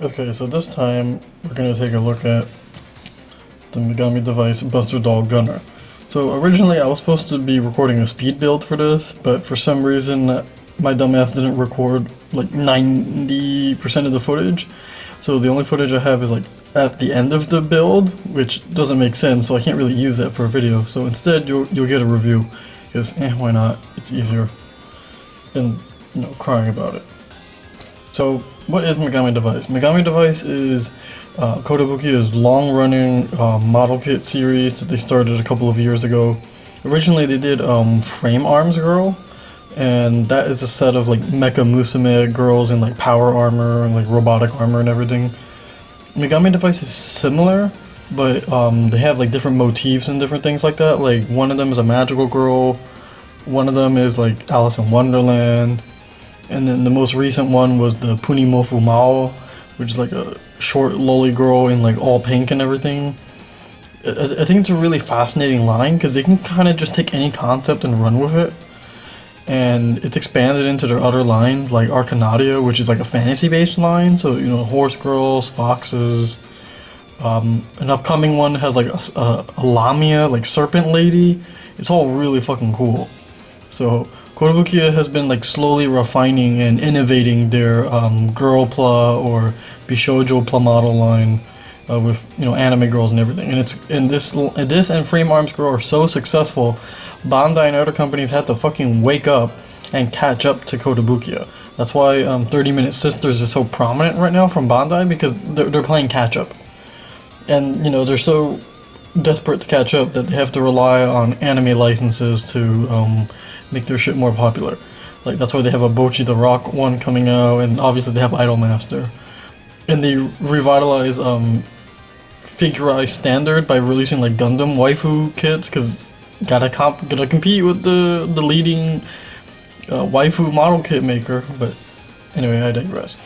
Okay, so this time we're gonna take a look at the Megami device Buster Doll Gunner. So originally I was supposed to be recording a speed build for this, but for some reason my dumbass didn't record like 90% of the footage. So the only footage I have is like at the end of the build, which doesn't make sense, so I can't really use that for a video. So instead you'll get a review, because why not? It's easier than, crying about it. So what is Megami Device? Megami Device is Kotobukiya's long-running model kit series that they started a couple of years ago. Originally they did Frame Arms Girl, and that is a set of like Mecha Musume girls in like power armor and like robotic armor and everything. Megami Device is similar, but they have like different motifs and different things like that. Like one of them is a magical girl, one of them is like Alice in Wonderland, and then the most recent one was the Punimofu Mao, which is like a short lolly girl in like all pink and everything. I think it's a really fascinating line because they can kind of just take any concept and run with it. And it's expanded into their other lines like Arcanadia, which is like a fantasy-based line. So, horse girls, foxes. An upcoming one has like a Lamia, like serpent lady. It's all really fucking cool. So Kotobukiya has been like slowly refining and innovating their girl pla or bishoujo pla model line with anime girls and everything. And this and Frame Arms Girl are so successful, Bandai and other companies had to fucking wake up and catch up to Kotobukiya. That's why 30 Minute Sisters is so prominent right now from Bandai, because they're playing catch up. And they're so desperate to catch up that they have to rely on anime licenses to make their shit more popular. Like that's why they have a Bochi the Rock one coming out, and obviously they have Idolmaster. And they revitalize Figure Standard by releasing like Gundam waifu kits, because gotta compete with the leading waifu model kit maker. But anyway, I digress.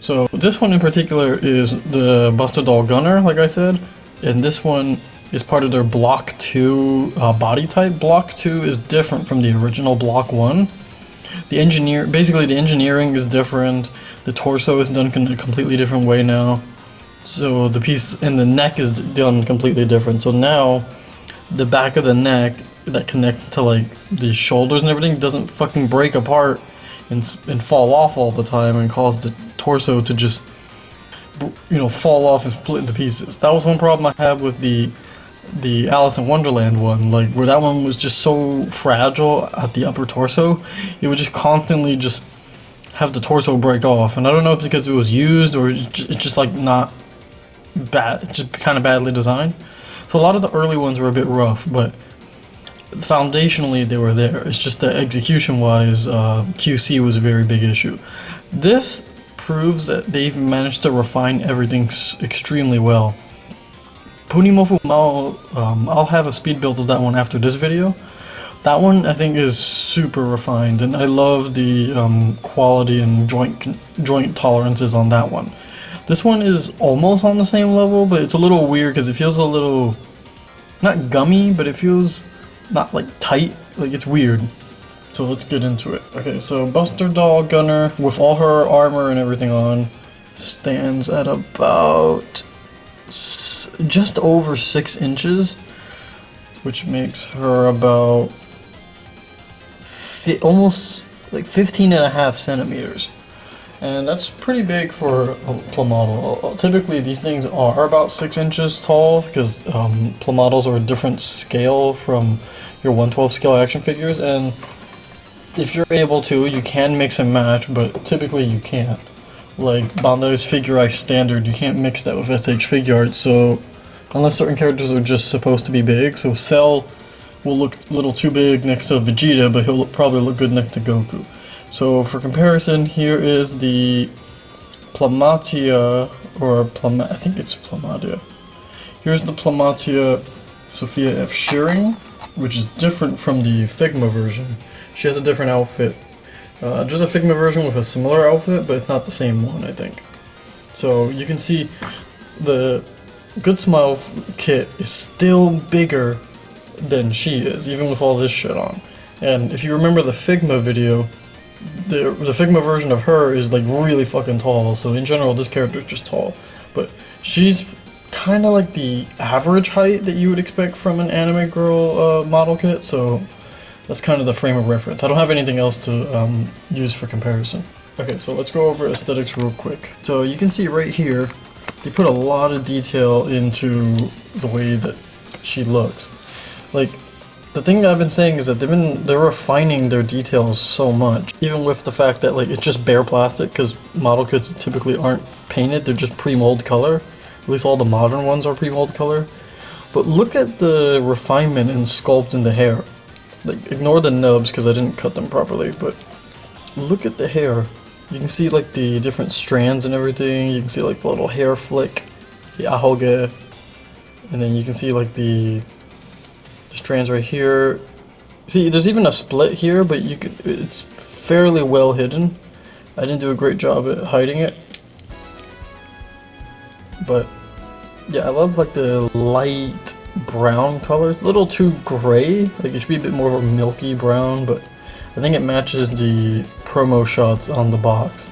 So this one in particular is the Buster Doll Gunner, like I said, and this one is part of their Block 2 body type. Block 2 is different from the original Block 1. The engineering is different. The torso is done in a completely different way now. So the piece in the neck is done completely different. So now the back of the neck that connects to like the shoulders and everything doesn't fucking break apart and fall off all the time and cause the torso to just fall off and split into pieces. That was one problem I had with the Alice in Wonderland one, like where that one was just so fragile at the upper torso, it would just constantly just have the torso break off. And I don't know if it's because it was used or it's just like not bad, it's just kind of badly designed. So a lot of the early ones were a bit rough, but foundationally they were there. It's just that execution wise, QC was a very big issue. This proves that they've managed to refine everything extremely well. Punimofu Mao, I'll have a speed build of that one after this video. That one I think is super refined, and I love the quality and joint tolerances on that one. This one is almost on the same level, but it's a little weird because it feels a little, not gummy, but it feels not like tight, like it's weird. So let's get into it. Okay, so Buster Doll Gunner with all her armor and everything on stands at about just over 6 inches, which makes her about almost like 15.5 centimeters. And that's pretty big for a pla model. Typically these things are about 6 inches tall, because pla models are a different scale from your 1/12 scale action figures, and if you're able to, you can mix and match, but typically you can't. Like Bandai's Figure Standard, you can't mix that with SH Figuarts, so unless certain characters are just supposed to be big. So Cell will look a little too big next to Vegeta, but he'll probably look good next to Goku. So for comparison, here is the Plamatia, or I think it's Plamatia. Here's the Plamatia Sophia F. Shearing, which is different from the Figma version. She has a different outfit. There's a Figma version with a similar outfit, but it's not the same one, I think. So you can see the Good Smile kit is still bigger than she is, even with all this shit on. And if you remember the Figma video, the Figma version of her is like really fucking tall, so in general this character is just tall. But she's kind of like the average height that you would expect from an anime girl model kit, so that's kind of the frame of reference. I don't have anything else to use for comparison. Okay, so let's go over aesthetics real quick. So you can see right here, they put a lot of detail into the way that she looks. Like, the thing I've been saying is that they're refining their details so much, even with the fact that like it's just bare plastic, because model kits typically aren't painted, they're just pre-mold color. At least all the modern ones are pre-mold color. But look at the refinement and sculpt in the hair. Like, ignore the nubs because I didn't cut them properly, but look at the hair. You can see like the different strands and everything. You can see like the little hair flick, the ahoge, and then you can see like the strands right here. See, there's even a split here, but it's fairly well hidden. I didn't do a great job at hiding it. But yeah, I love like the light brown color. It's a little too gray. Like it should be a bit more of a milky brown, but I think it matches the promo shots on the box.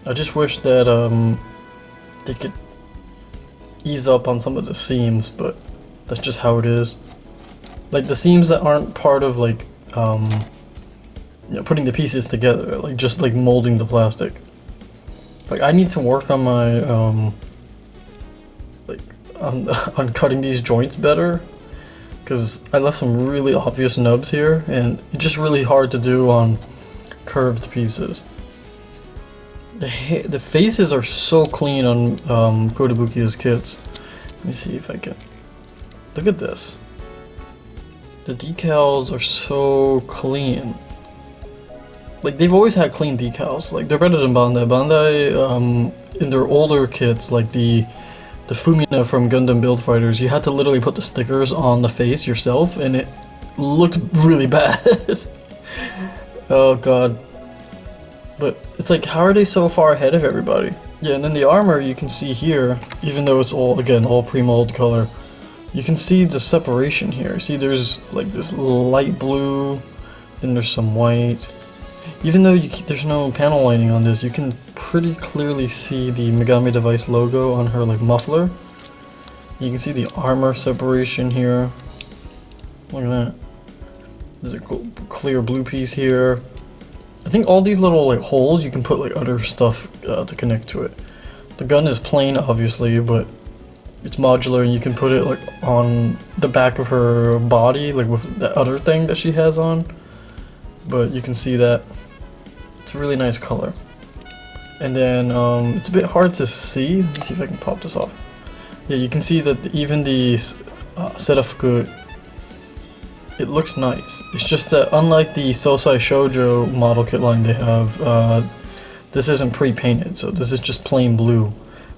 I just wish that they could ease up on some of the seams, but that's just how it is. Like the seams that aren't part of like putting the pieces together, like just like molding the plastic. Like I need to work on my on cutting these joints better, because I left some really obvious nubs here, and it's just really hard to do on curved pieces. The faces are so clean on Kotobukiya's kits. Let me see if I can. Look at this. The decals are so clean. Like they've always had clean decals. Like they're better than Bandai. Bandai in their older kits, like the Fumina from Gundam Build Fighters, you had to literally put the stickers on the face yourself, and it looked really bad. Oh god. But it's like, how are they so far ahead of everybody? Yeah, and then the armor you can see here, even though it's all, again, all pre-mold color, you can see the separation here. See, there's like this light blue, then there's some white. Even though there's no panel lighting on this, you can pretty clearly see the Megami device logo on her like muffler. You can see the armor separation here. Look at that. There's a clear blue piece here. I think all these little like holes, you can put like other stuff to connect to it. The gun is plain, obviously, but it's modular, and you can put it like on the back of her body, like with that other thing that she has on. But you can see that it's a really nice color. And then it's a bit hard to see. Let me see if I can pop this off. Yeah, you can see that even the Serafuku, it looks nice. It's just that unlike the Sosai Shoujo model kit line they have, this isn't pre-painted, so this is just plain blue.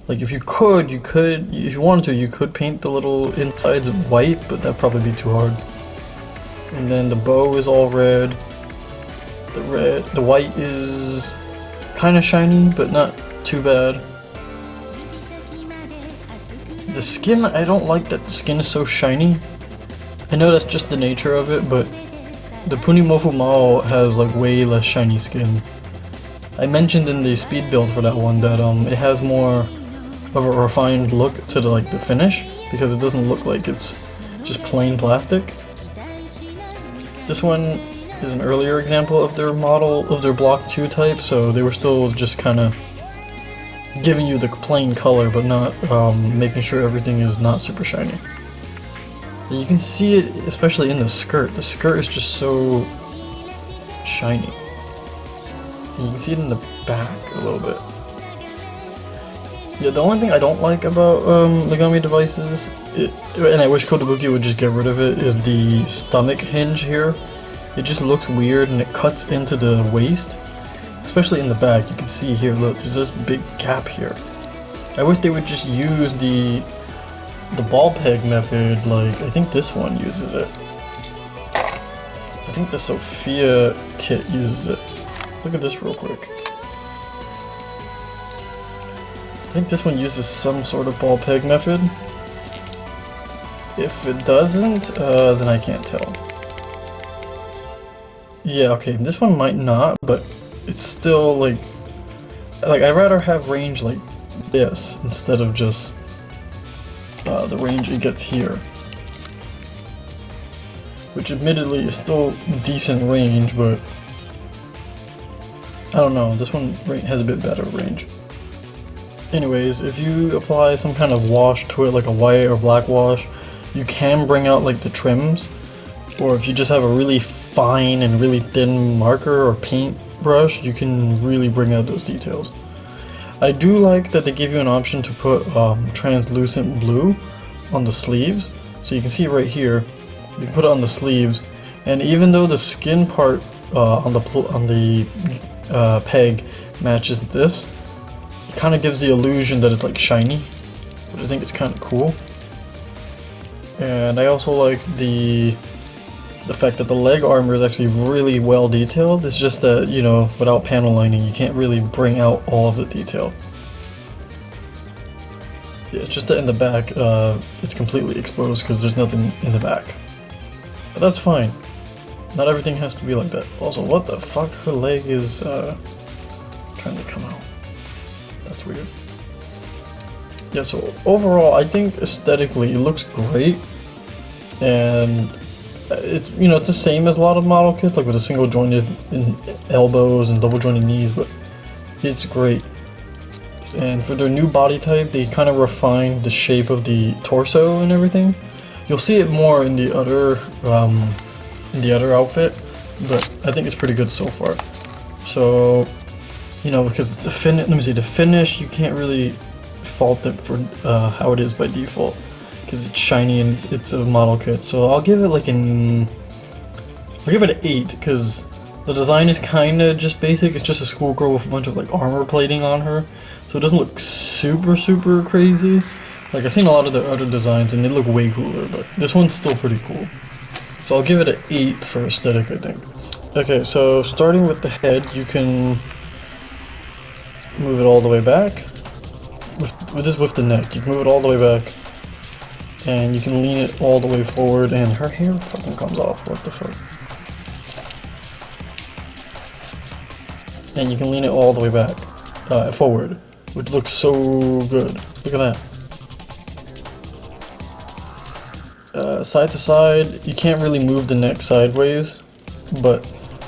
Like if you could, if you wanted to, you could paint the little insides white, but that'd probably be too hard. And then the bow is all red. The white is kind of shiny, but not too bad. The skin, I don't like that the skin is so shiny. I know that's just the nature of it, but the Punimofu Mao has like way less shiny skin. I mentioned in the speed build for that one that it has more of a refined look to the finish, because it doesn't look like it's just plain plastic. This one is an earlier example of their model, of their Block 2 type, so they were still just kind of giving you the plain color, but not making sure everything is not super shiny. You can see it especially in the skirt. The skirt is just so shiny. You can see it in the back a little bit. Yeah, the only thing I don't like about Megami devices, and I wish Kotobukiya would just get rid of it, is the stomach hinge here. It just looks weird and it cuts into the waist. Especially in the back, you can see here, look, there's this big gap here. I wish they would just use the ball peg method, like I think this one uses it. I think the Sophia kit uses it. Look at this real quick. I think this one uses some sort of ball peg method. If it doesn't, then I can't tell. Yeah, okay, this one might not, but it's still like I'd rather have range like this instead of just the range it gets here. Which admittedly is still decent range, but I don't know, this one has a bit better range. Anyways, if you apply some kind of wash to it, like a white or black wash, you can bring out like the trims, or if you just have a really fine and really thin marker or paint brush, you can really bring out those details. I do like that they give you an option to put translucent blue on the sleeves, so you can see right here, you can put it on the sleeves, and even though the skin part on the peg matches this, it kind of gives the illusion that it's like shiny, which I think is kind of cool. And I also like the fact that the leg armor is actually really well detailed. It's just that, you know, without panel lining, you can't really bring out all of the detail. Yeah, it's just that in the back, it's completely exposed because there's nothing in the back. But that's fine. Not everything has to be like that. Also, what the fuck? Her leg is trying to come out. That's weird. Yeah, so overall, I think aesthetically it looks great. And it's, you know, it's the same as a lot of model kits, like with a single jointed elbows and double jointed knees, but it's great. And for their new body type, they kind of refined the shape of the torso and everything. You'll see it more in the other outfit, but I think it's pretty good so far. So, you know, because it's the finish, you can't really fault it for how it is by default, because it's shiny and it's a model kit. So I'll give it like I'll give it an 8, because the design is kind of just basic. It's just a schoolgirl with a bunch of like armor plating on her, so it doesn't look super crazy. Like, I've seen a lot of the other designs and they look way cooler, but this one's still pretty cool. So I'll give it an 8 for aesthetic, I think. Okay, so starting with the head, you can move it all the way back. With the neck, you can move it all the way back. And you can lean it all the way forward, and her hair fucking comes off, what the fuck. And you can lean it all the way back, forward, which looks so good. Look at that. Side to side, you can't really move the neck sideways, but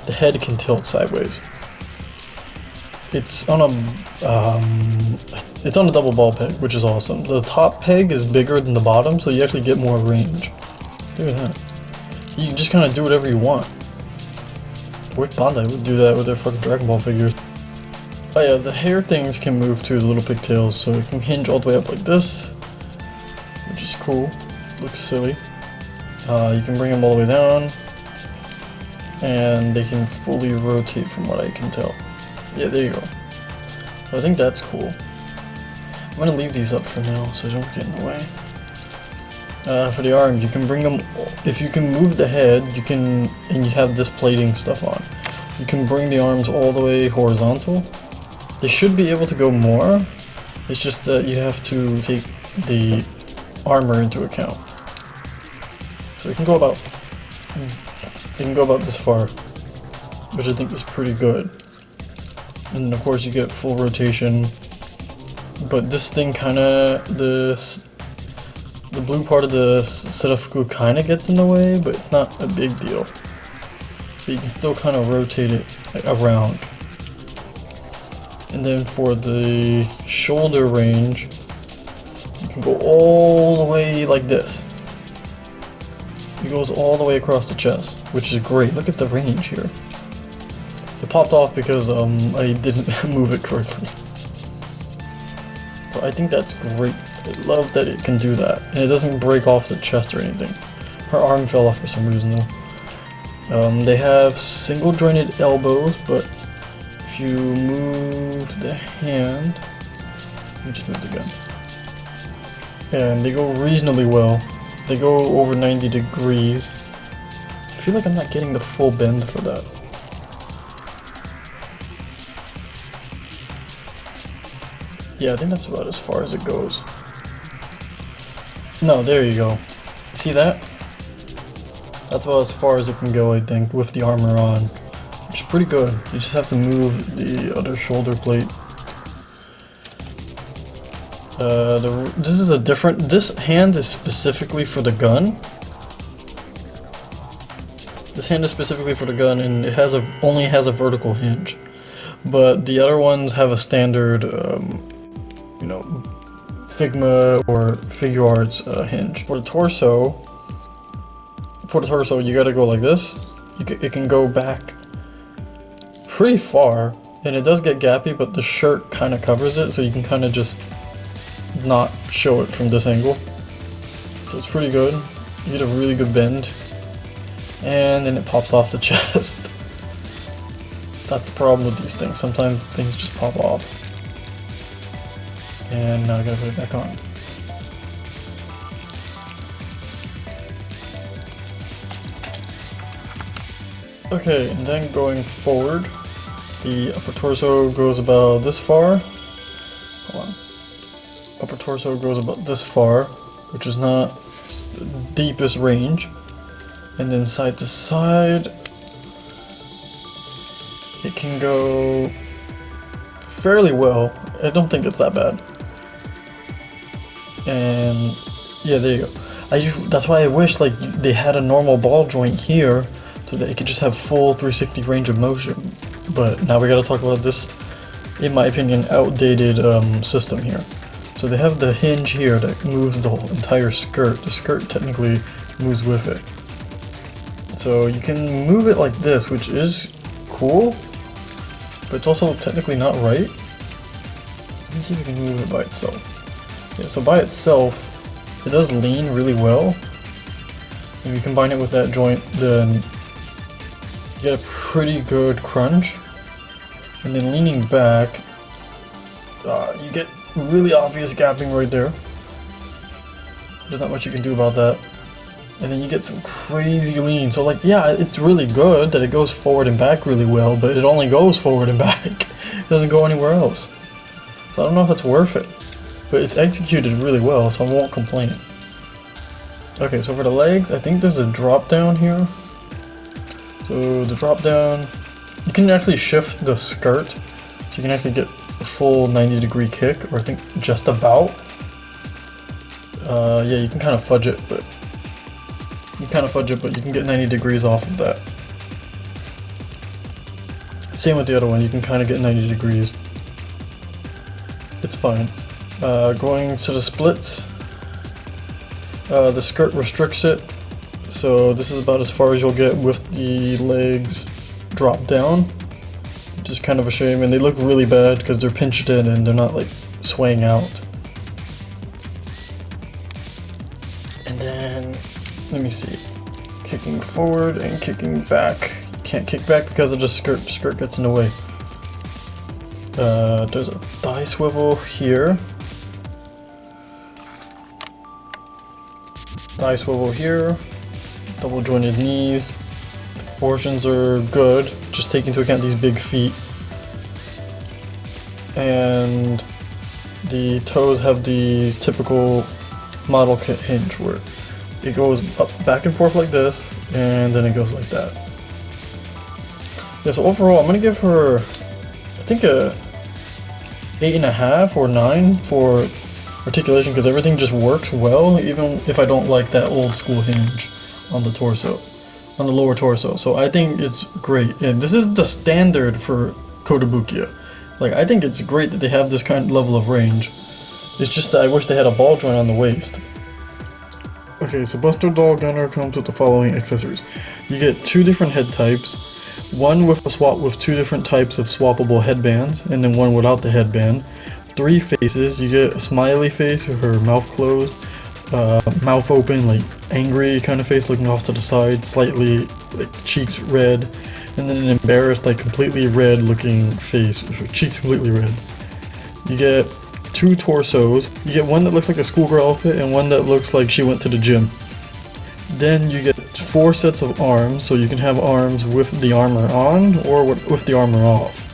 the head can tilt sideways. It's on a double ball peg, which is awesome. The top peg is bigger than the bottom, so you actually get more range. Look at that. You can just kind of do whatever you want. I wish Bandai would do that with their fucking Dragon Ball figures. Oh yeah, the hair things can move too, the little pigtails, so it can hinge all the way up like this, which is cool. Looks silly. You can bring them all the way down, and they can fully rotate from what I can tell. Yeah, there you go. So I think that's cool. I'm gonna leave these up for now so they don't get in the way. For the arms, you can bring them, if you can move the head, you can, and you have this plating stuff on, you can bring the arms all the way horizontal. They should be able to go more, it's just that you have to take the armor into account. So you can go about this far, which I think is pretty good. And of course you get full rotation, but this thing kinda, the blue part of the Serafuku kinda gets in the way, but it's not a big deal. But you can still kinda rotate it around. And then for the shoulder range, you can go all the way like this. It goes all the way across the chest, which is great. Look at the range here. It popped off because I didn't move it correctly. So I think that's great. I love that it can do that. And it doesn't break off the chest or anything. Her arm fell off for some reason though. They have single jointed elbows, but if you move the hand, let me just move the gun. And they go reasonably well. They go over 90 degrees. I feel like I'm not getting the full bend for that. Yeah, I think that's about as far as it goes. No, there you go. See that? That's about as far as it can go, I think, with the armor on. which is pretty good. You just have to move the other shoulder plate. This is a different. This hand is specifically for the gun. This hand is specifically for the gun, and it has only has a vertical hinge. But the other ones have a standard, you know, Figma or Figure Arts hinge. For the torso, you gotta go like this. It can go back pretty far, and it does get gappy, but the shirt kind of covers it, so you can kind of just not show it from this angle. So it's pretty good. You get a really good bend, and then it pops off the chest. That's the problem with these things. Sometimes things just pop off. And now I gotta put it back on. Okay, and then going forward, the upper torso goes about this far. Hold on. Upper torso goes about this far, which is not the deepest range. And then side to side, it can go fairly well. I don't think it's that bad. And yeah, there you go. That's why I wish like they had a normal ball joint here, so that it could just have full 360 range of motion. But now we gotta talk about this, in my opinion, outdated system here. So they have the hinge here that moves the whole entire skirt. The skirt technically moves with it. So you can move it like this, which is cool, but it's also technically not right. Let me see if we can move it by itself. Yeah, so by itself, it does lean really well. If you combine it with that joint, then you get a pretty good crunch. And then leaning back, you get really obvious gapping right there. There's not much you can do about that. And then you get some crazy lean. So like, yeah, it's really good that it goes forward and back really well, but it only goes forward and back. It doesn't go anywhere else. So I don't know if it's worth it. But it's executed really well, so I won't complain. Okay, so for the legs, I think there's a drop down here. So the drop down, you can actually shift the skirt. So you can actually get a full 90-degree kick, or I think just about. Yeah, you can kind of fudge it, but you can get 90 degrees off of that. Same with the other one, you can kind of get 90 degrees. It's fine. Going to the splits, the skirt restricts it, so this is about as far as you'll get with the legs drop down, which is kind of a shame, and they look really bad because they're pinched in and they're not like swaying out. And then, let me see, kicking forward and kicking back. You can't kick back because of the skirt gets in the way. There's a thigh swivel here. Thigh swivel here. Double jointed knees. Proportions are good, just take into account these big feet. And the toes have the typical model kit hinge where it goes up, back and forth like this, and then it goes like that. Yeah, so overall, I'm gonna give her, I think a 8.5 or 9 for articulation, because everything just works well, even if I don't like that old school hinge on the torso, on the lower torso. So I think it's great, and this is the standard for Kotobukiya. Like, I think it's great that they have this kind of level of range. It's just that I wish they had a ball joint on the waist. Okay, so Buster Doll Gunner comes with the following accessories. You get 2 different head types, one with a swap with 2 different types of swappable headbands, and then one without the headband. 3 faces. You get a smiley face with her mouth closed, mouth open, like angry kind of face looking off to the side, slightly like cheeks red, and then an embarrassed, like completely red looking face with her cheeks completely red. You get 2 torsos. You get one that looks like a schoolgirl outfit and one that looks like she went to the gym. Then you get 4 sets of arms, so you can have arms with the armor on or with the armor off.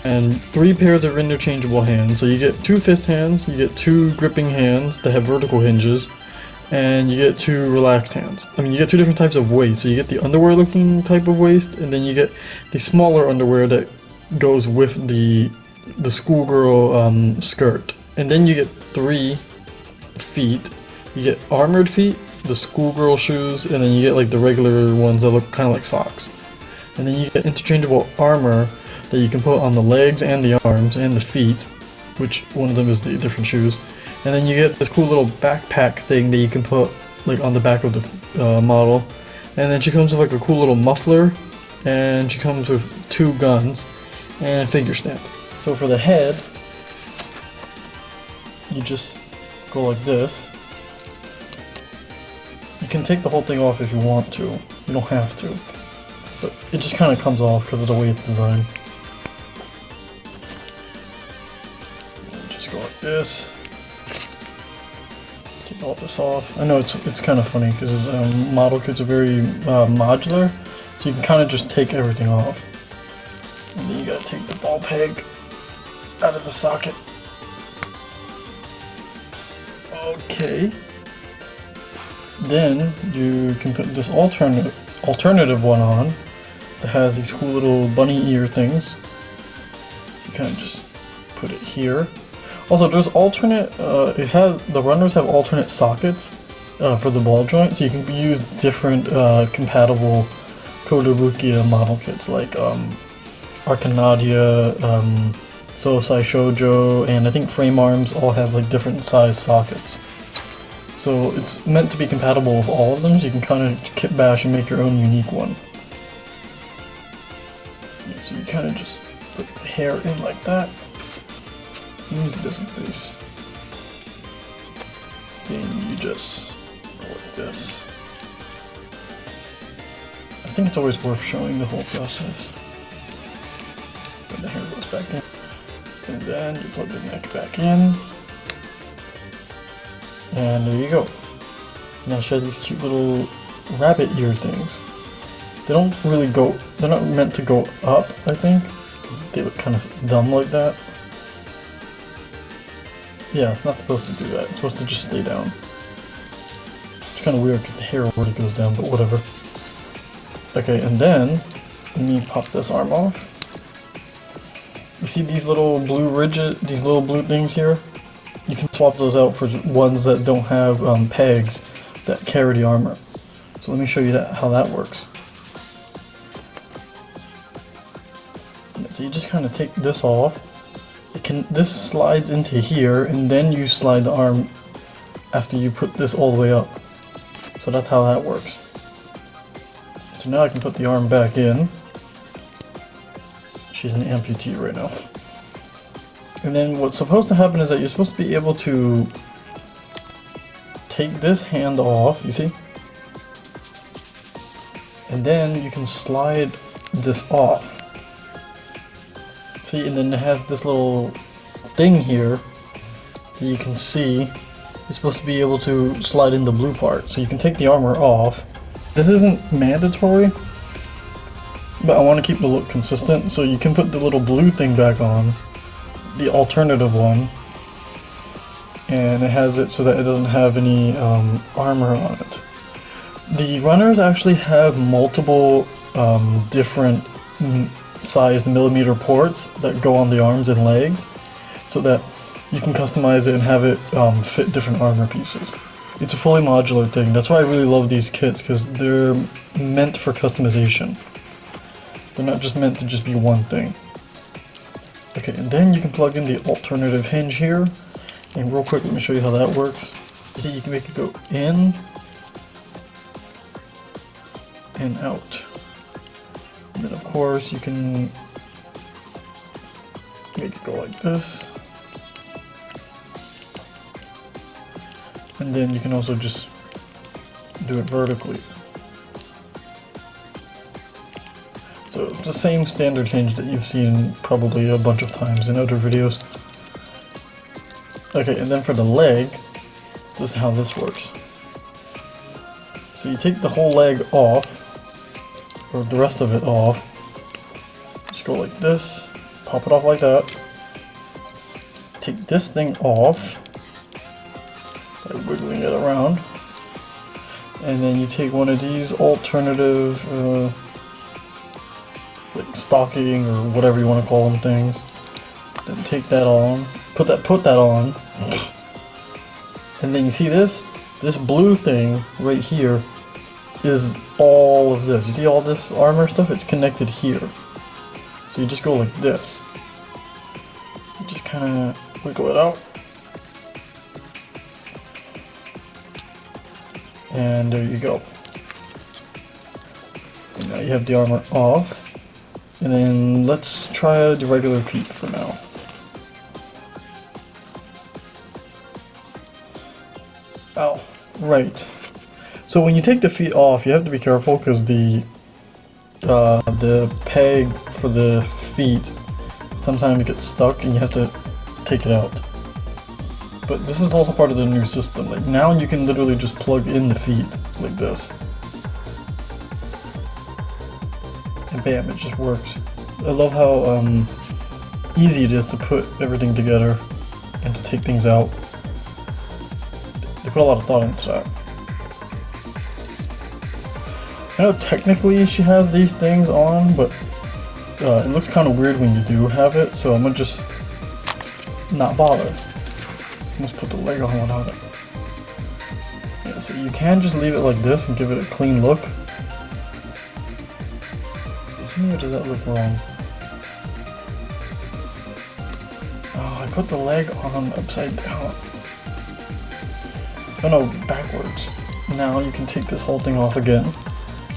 And 3 pairs of interchangeable hands, so you get 2 fist hands, you get 2 gripping hands that have vertical hinges, and you get 2 relaxed hands. I mean, you get 2 different types of waist. So you get the underwear looking type of waist, and then you get the smaller underwear that goes with the schoolgirl skirt. And then you get 3 feet. You get armored feet, the schoolgirl shoes, and then you get like the regular ones that look kind of like socks. And then you get interchangeable armor that you can put on the legs and the arms and the feet, which one of them is the different shoes. And then you get this cool little backpack thing that you can put like on the back of the model. And then she comes with like a cool little muffler, and she comes with 2 guns and a figure stand. So for the head, you just go like this. You can take the whole thing off if you want to. You don't have to. But it just kind of comes off because of the way it's designed. And just go like this. Take all this off. I know it's kind of funny because model kits are very modular, so you can kind of just take everything off. And then you gotta take the ball peg out of the socket. Okay. Then you can put this alternative one on that has these cool little bunny ear things. So you kind of just put it here. Also, there's alternate. The runners have alternate sockets for the ball joint, so you can use different compatible Kotobukiya model kits like Arkanadia, Sosai Shoujo, and I think Frame Arms all have like different size sockets. So it's meant to be compatible with all of them, so you can kind of kit bash and make your own unique one. Yeah, so you kind of just put the hair in like that. Use a different face. Then you just go like this. I think it's always worth showing the whole process. Then the hair goes back in. And then you plug the neck back in. And there you go. Now she has these cute little rabbit ear things. They don't really go, they're not meant to go up, I think. They look kind of dumb like that. Yeah, it's not supposed to do that. It's supposed to just stay down. It's kind of weird because the hair already goes down, but whatever. Okay, and then, let me pop this arm off. You see these little blue these little blue things here? You can swap those out for ones that don't have pegs that carry the armor. So let me show you how that works. So you just kind of take this off. This slides into here, and then you slide the arm after you put this all the way up. So that's how that works. So now I can put the arm back in. She's an amputee right now. And then what's supposed to happen is that you're supposed to be able to take this hand off, you see? And then you can slide this off. See, and then it has this little thing here that you can see. You're supposed to be able to slide in the blue part. So you can take the armor off. This isn't mandatory, but I want to keep the look consistent. So you can put the little blue thing back on, the alternative one, and it has it so that it doesn't have any armor on it. The runners actually have multiple different sized millimeter ports that go on the arms and legs, so that you can customize it and have it fit different armor pieces. It's a fully modular thing. That's why I really love these kits, because they're meant for customization. They're not just meant to just be one thing. Okay, and then you can plug in the alternative hinge here. And real quick, let me show you how that works. See, you can make it go in and out. And then of course you can make it go like this. And then you can also just do it vertically. So it's the same standard hinge that you've seen probably a bunch of times in other videos. Okay, and then for the leg, this is how this works. So you take the whole leg off, or the rest of it off. Just go like this, pop it off like that. Take this thing off by wiggling it around. And then you take one of these alternative, like stocking or whatever you want to call them things. Then take that on, put that on. And then you see this blue thing right here is all of this. You see all this armor stuff? It's connected here. So you just go like this. You just kind of wiggle it out. And there you go. And now you have the armor off. And then let's try the regular feet for now. Oh, right. So when you take the feet off, you have to be careful because the peg for the feet sometimes gets stuck and you have to take it out. But this is also part of the new system. Like now you can literally just plug in the feet like this. And bam, it just works. I love how easy it is to put everything together and to take things out. They put a lot of thought into that. I know technically she has these things on, but it looks kind of weird when you do have it, so I'm gonna just not bother. Let's put the leg on without it. Yeah, so you can just leave it like this and give it a clean look. Or does that look wrong? Oh, I put the leg on upside down. Oh no, backwards. Now you can take this whole thing off again.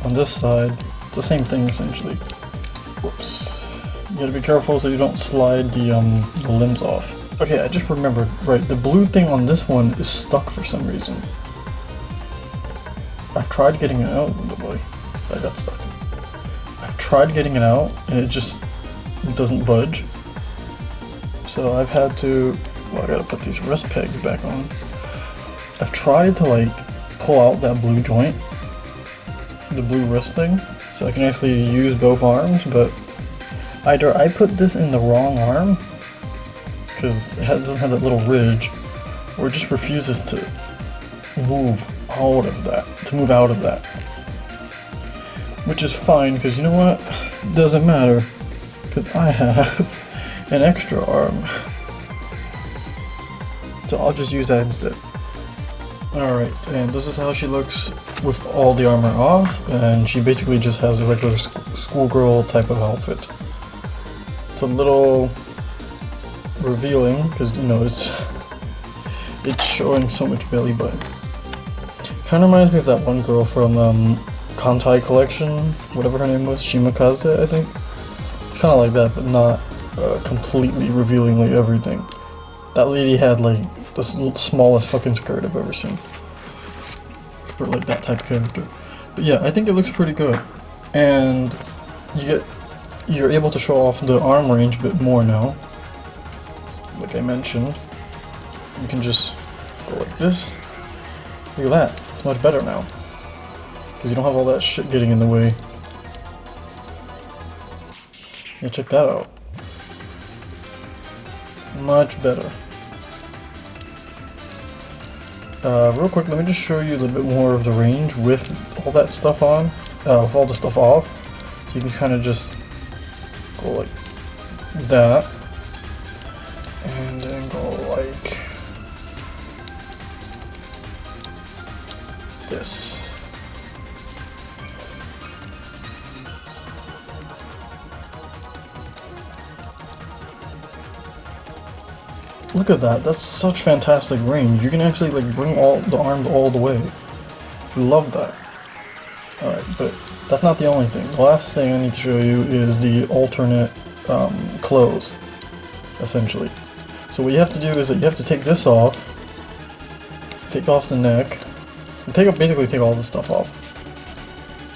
On this side, it's the same thing essentially. Whoops. You gotta be careful so you don't slide the limbs off. Okay, I just remembered. Right, the blue thing on this one is stuck for some reason. I've tried getting it out. Oh boy, I got stuck. I've tried getting it out and it doesn't budge. So I've had to, well, I gotta put these wrist pegs back on. I've tried to like pull out that blue joint, the blue wrist thing, so I can actually use both arms, but either I put this in the wrong arm, because it doesn't have that little ridge, or it just refuses to move out of that. Which is fine, because you know what? It doesn't matter, because I have an extra arm. So I'll just use that instead. Alright, and this is how she looks with all the armor off, and she basically just has a regular schoolgirl type of outfit. It's a little revealing, because you know, it's showing so much belly button. Kind of reminds me of that one girl from Kantai Collection, whatever her name was, Shimakaze, I think. It's kind of like that, but not completely revealing like everything. That lady had like the smallest fucking skirt I've ever seen for like that type of character. But yeah, I think it looks pretty good, and you're able to show off the arm range a bit more now. Like I mentioned, you can just go like this. Look at that, it's much better now. Because you don't have all that shit getting in the way. Yeah, check that out. Much better. Real quick, let me just show you a little bit more of the range with all that stuff on, with all the stuff off. So you can kind of just go like that, and then go like this. Look at that, that's such fantastic range. You can actually like bring all the arms all the way. Love that. Alright, but that's not the only thing. The last thing I need to show you is the alternate clothes, essentially. So what you have to do is that you have to take this off, take off the neck, and basically take all the stuff off.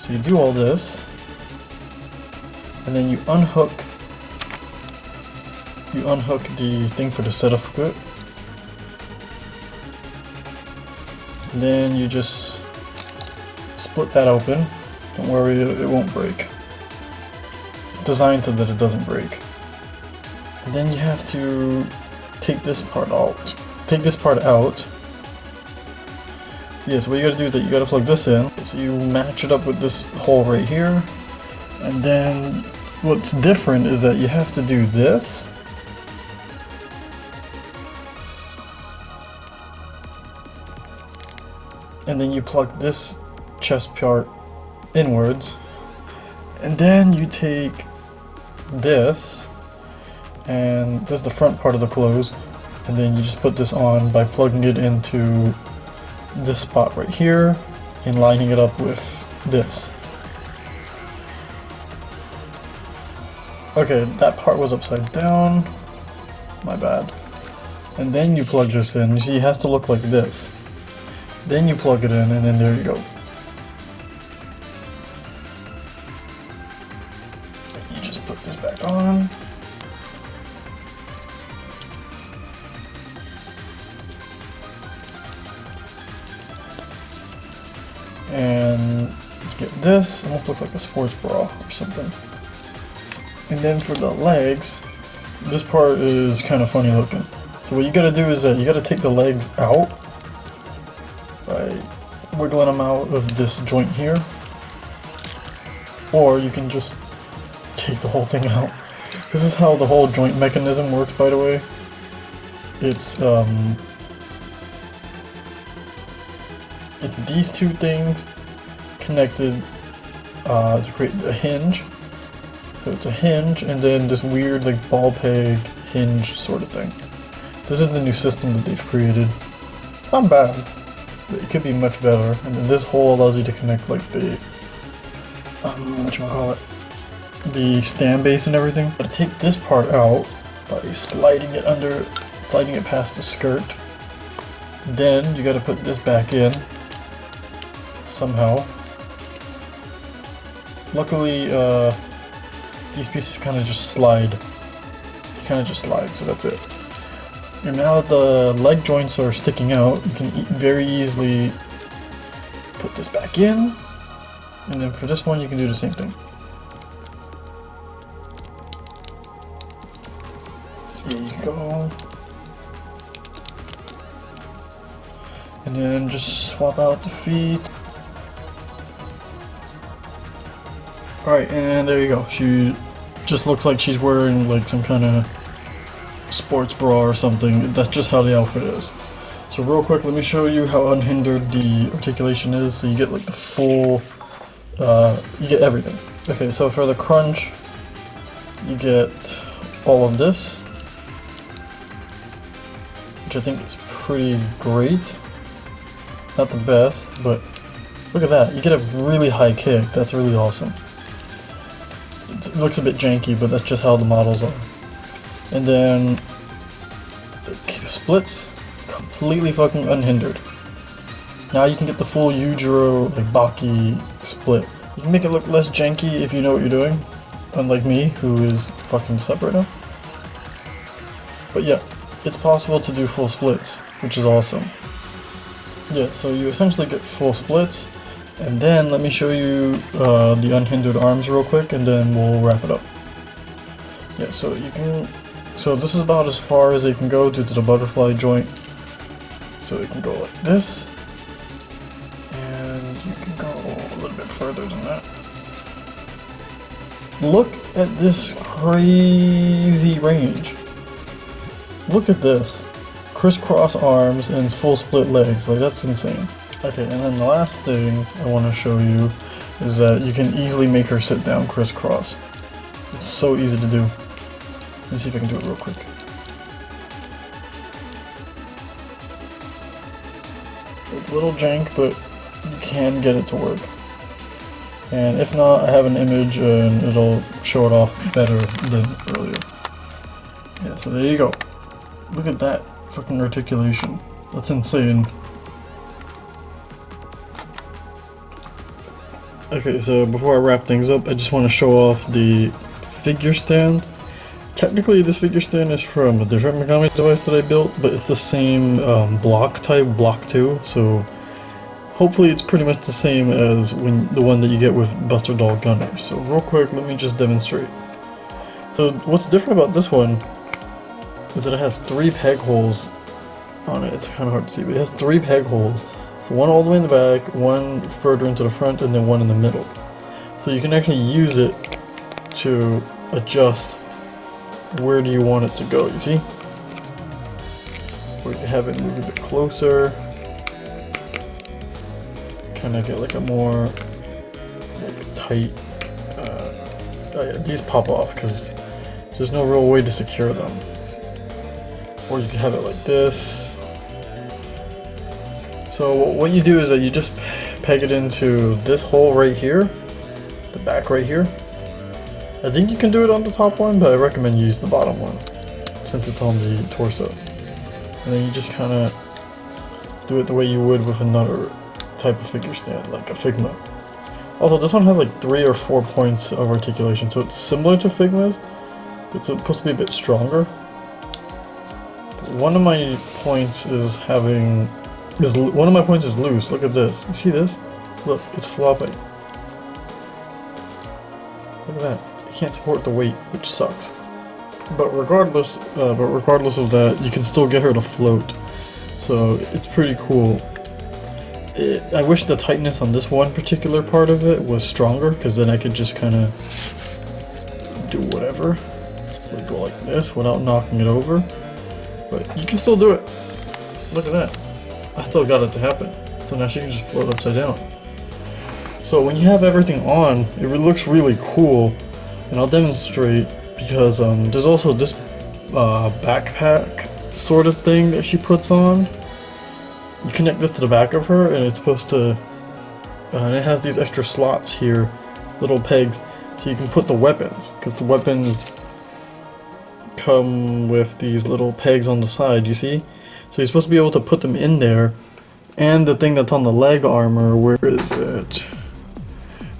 So you do all this, and then you unhook the thing for the setup foot. And then you just split that open. Don't worry, it won't break. It's designed so that it doesn't break. And then you have to take this part out. So Yeah, so what you gotta do is that you gotta plug this in. So you match it up with this hole right here. And then what's different is that you have to do this. And then you plug this chest part inwards. And then you take this, and this is the front part of the clothes. And then you just put this on by plugging it into this spot right here and lining it up with this. Okay, that part was upside down. My bad. And then you plug this in. You see, it has to look like this. Then you plug it in, and then there you go. You just put this back on. And you get this, almost looks like a sports bra or something. And then for the legs, this part is kind of funny looking. So what you gotta do is that you gotta take the legs out by wiggling them out of this joint here. Or you can just take the whole thing out. This is how the whole joint mechanism works, by the way. It's these two things connected to create a hinge. So it's a hinge and then this weird like ball peg hinge sort of thing. This is the new system that they've created. Not bad, but it could be much better. And then this hole allows you to connect like the the stand base and everything. But take this part out by sliding it past the skirt. Then you gotta put this back in somehow. Luckily, these pieces kind of just slide. They kind of just slide, so that's it. And now that the leg joints are sticking out, you can very easily put this back in. And then for this one, you can do the same thing. There you go. And then just swap out the feet. Alright, and there you go. She just looks like she's wearing like some kind of sports bra or something. That's just how the outfit is. So real quick, let me show you how unhindered the articulation is. So you get like the full, you get everything. Okay, so for the crunch, you get all of this, which I think is pretty great. Not the best, but look at that. You get a really high kick. That's really awesome. It looks a bit janky, but that's just how the models are. And then the splits, completely fucking unhindered. Now you can get the full Yujiro, like Baki split. You can make it look less janky if you know what you're doing, unlike me, who is fucking up right now. But yeah, it's possible to do full splits, which is awesome. Yeah, so you essentially get full splits. And then let me show you the unhindered arms real quick, and then we'll wrap it up. Yeah, so you can. So this is about as far as it can go due to the butterfly joint. So it can go like this, and you can go a little bit further than that. Look at this crazy range. Look at this. Crisscross arms and full split legs. Like, that's insane. Okay, and then the last thing I want to show you is that you can easily make her sit down crisscross. It's so easy to do. Let me see if I can do it real quick. It's a little jank, but you can get it to work. And if not, I have an image and it'll show it off better than earlier. Yeah, so there you go. Look at that fucking articulation. That's insane. Okay, so before I wrap things up, I just want to show off the figure stand. Technically, this figure stand is from a different Megami device that I built, but it's the same block type, block 2, so hopefully it's pretty much the same as the one that you get with BUSTER Doll Gunner. So real quick, let me just demonstrate. So what's different about this one is that it has 3 peg holes on it. It's kind of hard to see, but it has 3 peg holes. So one all the way in the back, one further into the front, and then one in the middle. So you can actually use it to adjust where do you want it to go, you see? Or you can have it move a bit closer. Kind of get like a more like tight, oh yeah, these pop off because there's no real way to secure them. Or you can have it like this. So what you do is that you just peg it into this hole right here, the back right here. I think you can do it on the top one, but I recommend you use the bottom one since it's on the torso. And then you just kind of do it the way you would with another type of figure stand, like a Figma. Also, this one has like 3 or 4 points of articulation, so it's similar to Figma's, but it's supposed to be a bit stronger. One of my points is one of my points is loose. Look at this. You see this? Look, it's flopping. Look at that. It can't support the weight, which sucks. But regardless of that, you can still get her to float. So it's pretty cool. I wish the tightness on this one particular part of it was stronger, because then I could just kind of do whatever. Like go like this without knocking it over. But you can still do it. Look at that. I still got it to happen. So now she can just float upside down. So when you have everything on, it looks really cool. And I'll demonstrate because there's also this backpack sort of thing that she puts on. You connect this to the back of her and it's supposed to, and it has these extra slots here, little pegs, so you can put the weapons, because the weapons come with these little pegs on the side, you see? So you're supposed to be able to put them in there, and the thing that's on the leg armor, where is it?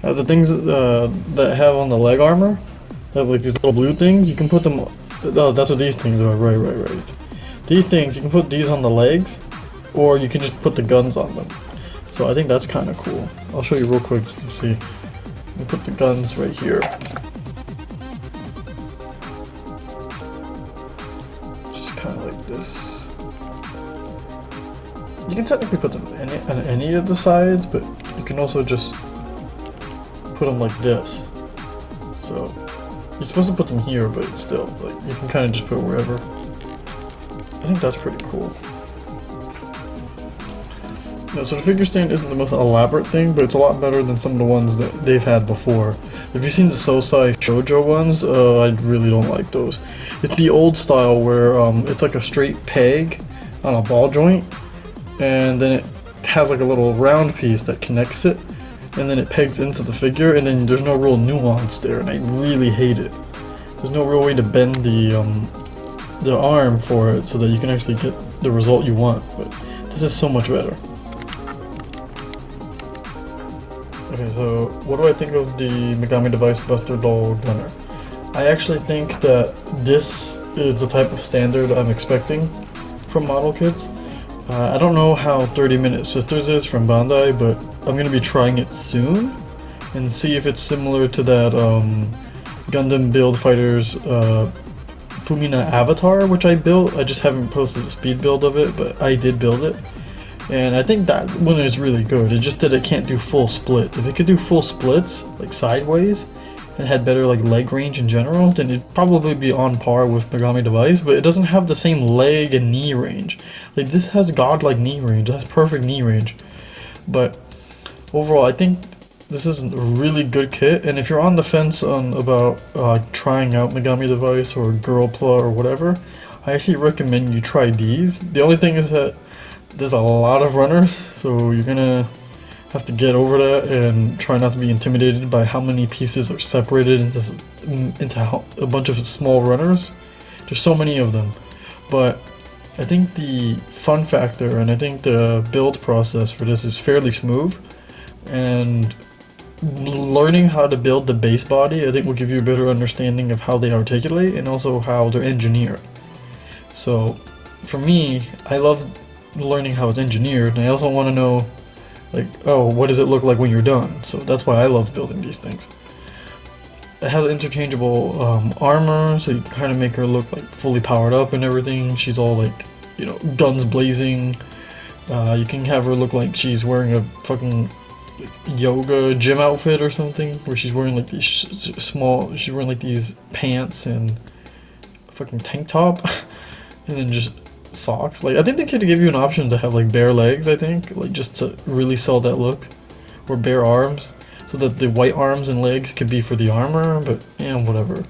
The things that have on the leg armor, they have like these little blue things, you can put them, oh that's what these things are, right. These things, you can put these on the legs, or you can just put the guns on them. So I think that's kind of cool. I'll show you real quick, you can see. You put the guns right here. Just kind of like this. You can technically put them on any of the sides, but you can also just put them like this. So you're supposed to put them here, but still, like you can kind of just put it wherever. I think that's pretty cool. Yeah, so the figure stand isn't the most elaborate thing, but it's a lot better than some of the ones that they've had before. Have you seen the Sosai Shoujo ones? I really don't like those. It's the old style where it's like a straight peg on a ball joint, and then it has like a little round piece that connects it, and then it pegs into the figure, and then there's no real nuance there, and I really hate it. There's no real way to bend the arm for it so that you can actually get the result you want, but this is so much better. Okay, so what do I think of the Megami device Buster Doll Gunner? I actually think that this is the type of standard I'm expecting from model kits. I don't know how 30-Minute Sisters is from Bandai, but I'm going to be trying it soon and see if it's similar to that Gundam Build Fighters Fumina Avatar, which I built. I just haven't posted a speed build of it, but I did build it. And I think that one is really good. It's just that it can't do full splits. If it could do full splits, like sideways, and had better like leg range in general, then it'd probably be on par with Megami Device, but it doesn't have the same leg and knee range. Like this has godlike knee range, it has perfect knee range. But overall, I think this is a really good kit, and if you're on the fence about trying out Megami Device or Girlpla or whatever, I actually recommend you try these. The only thing is that there's a lot of runners, so you're gonna have to get over that and try not to be intimidated by how many pieces are separated into a bunch of small runners. There's so many of them, but I think the fun factor and I think the build process for this is fairly smooth, and learning how to build the base body I think will give you a better understanding of how they articulate and also how they're engineered. So for me, I love learning how it's engineered, and I also want to know, like, oh, what does it look like when you're done? So that's why I love building these things. It has interchangeable armor, so you can kind of make her look like fully powered up and everything. She's all like, you know, guns blazing, You can have her look like she's wearing a fucking like, yoga gym outfit or something, where she's wearing like these she's wearing like these pants and a fucking tank top, and then just socks. Like I think they could give you an option to have like bare legs. I think like just to really sell that look, or bare arms, so that the white arms and legs could be for the armor. But yeah, whatever.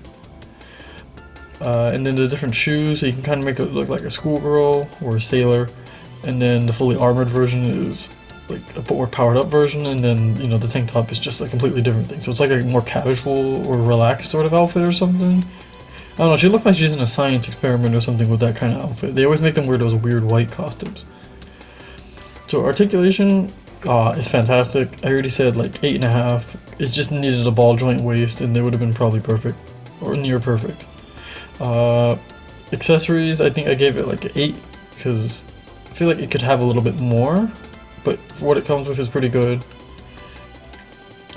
And then the different shoes, so you can kind of make it look like a schoolgirl or a sailor. And then the fully armored version is like a more powered up version, and then you know the tank top is just a completely different thing. So it's like a more casual or relaxed sort of outfit or something. I don't know, she looked like she's in a science experiment or something with that kind of outfit. They always make them wear those weird white costumes. So articulation is fantastic. I already said like 8.5. It just needed a ball joint waist and they would have been probably perfect or near perfect. Accessories, I think I gave it like an 8 because I feel like it could have a little bit more, but for what it comes with is pretty good.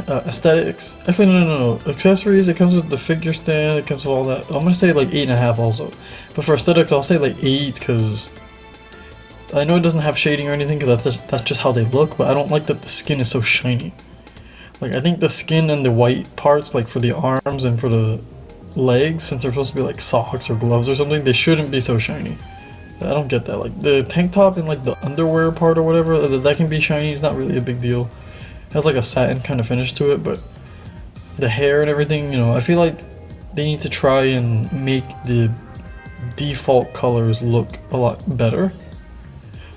Aesthetics, actually no. Accessories, it comes with the figure stand, it comes with all that. I'm gonna say like 8.5 also, but for aesthetics I'll say like 8 because I know it doesn't have shading or anything because that's just how they look, but I don't like that the skin is so shiny. Like I think the skin and the white parts, like for the arms and for the legs, since they're supposed to be like socks or gloves or something, they shouldn't be so shiny. I don't get that. Like the tank top and like the underwear part or whatever, that can be shiny. It's not really a big deal. It has like a satin kind of finish to it, but the hair and everything, you know, I feel like they need to try and make the default colors look a lot better,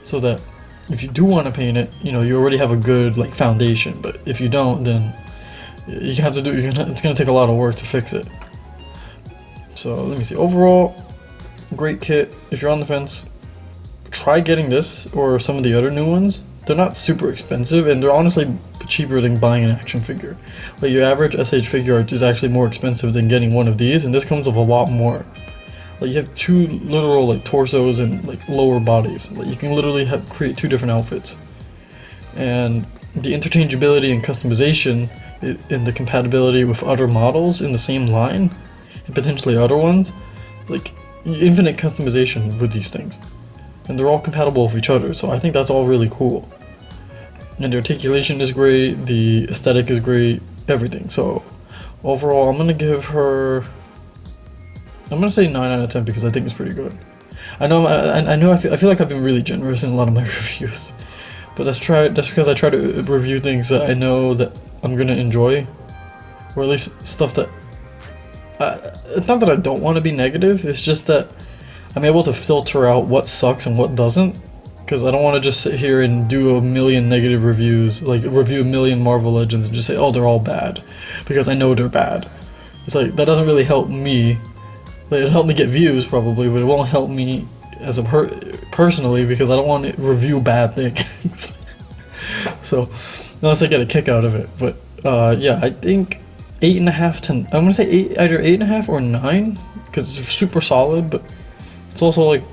so that if you do want to paint it, you know, you already have a good like foundation. But if you don't, then you have to do. It's gonna take a lot of work to fix it. So let me see. Overall, great kit. If you're on the fence, try getting this or some of the other new ones. They're not super expensive, and they're honestly cheaper than buying an action figure. Like your average SH figure art is actually more expensive than getting one of these, and this comes with a lot more. Like you have two literal like torsos and like lower bodies. Like you can literally create two different outfits, and the interchangeability and customization and the compatibility with other models in the same line and potentially other ones, like infinite customization with these things. And they're all compatible with each other, so I think that's all really cool. And the articulation is great, the aesthetic is great, everything. So overall, I'm gonna give her, I'm gonna say 9 out of 10 because I think it's pretty good. I feel like I've been really generous in a lot of my reviews, but that's because I try to review things that I know that I'm gonna enjoy, or at least stuff that. It's not that I don't want to be negative. It's just that I'm able to filter out what sucks and what doesn't, because I don't want to just sit here and do a million negative reviews, like review a million Marvel Legends and just say, oh, they're all bad, because I know they're bad. It's like, that doesn't really help me. Like, it'll help me get views probably, but it won't help me as a personally, because I don't want to review bad things. So, unless I get a kick out of it. But yeah, I think 8.5 to, I'm gonna say 8, either 8.5 or 9, because it's super solid, but it's also like,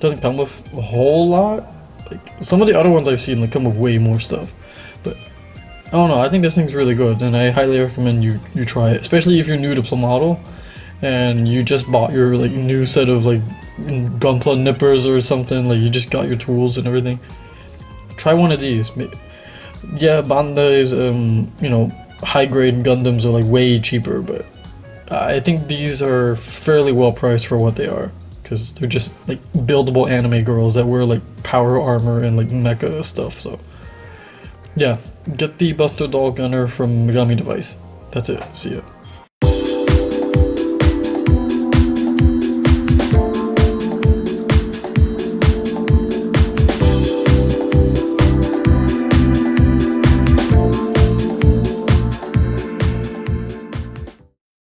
doesn't come with a whole lot. Like some of the other ones I've seen like come with way more stuff, but I don't know, I think this thing's really good, and I highly recommend you try it, especially if you're new to Plomodel and you just bought your like new set of like Gunpla nippers or something, like you just got your tools and everything. Try one of these. Yeah, Bandai's you know, high grade Gundams are like way cheaper, but I think these are fairly well priced for what they are, because they're just like buildable anime girls that wear like power armor and like mecha stuff. So yeah, get the Buster Doll Gunner from Megami Device. That's it. See ya.